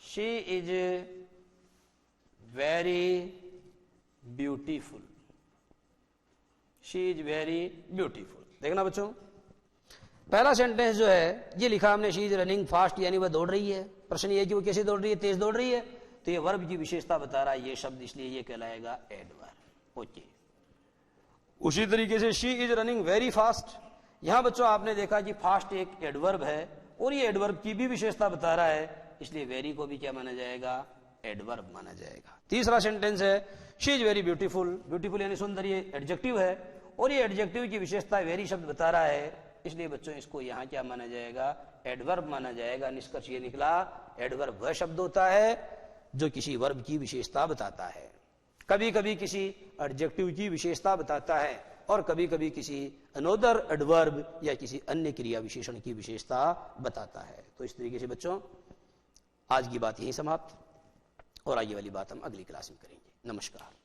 she is very beautiful। she is very beautiful। देखना बच्चों पहला सेंटेंस जो है ये लिखा हमने शी इज रनिंग फास्ट, यानी वह दौड़ रही है। प्रश्न ये कि वो कैसे दौड़ रही है? तेज दौड़ रही है। तो ये वर्ब की विशेषता बता रहा है ये शब्द, इसलिए ये कहलाएगा एडवर्ब। ओके, उसी तरीके से she is running very fast. यहां बच्चों आपने देखा कि फास्ट एक एडवर्ब है और ये एडवर्ब की भी विशेषता बता रहा है, इसलिए वेरी को भी क्या माना जाएगा? एडवर्ब माना जाएगा। तीसरा सेंटेंस है she is very beautiful. Beautiful यानी सुंदर, ये एडजेक्टिव है और ये एडजेक्टिव की विशेषता वेरी शब्द बता रहा है, इसलिए बच्चों इसको यहां क्या माना जाएगा? एडवर्ब माना जाएगा। निष्कर्ष ये निकला एडवर्ब वह शब्द होता है जो किसी वर्ब की विशेषता बताता है, कभी कभी किसी एडजेक्टिव की विशेषता बताता है और कभी कभी किसी अनोदर एडवर्ब या किसी अन्य क्रिया विशेषण की विशेषता बताता है। तो इस तरीके से बच्चों आज की बात यही समाप्त और आगे वाली बात हम अगली क्लास में करेंगे। नमस्कार।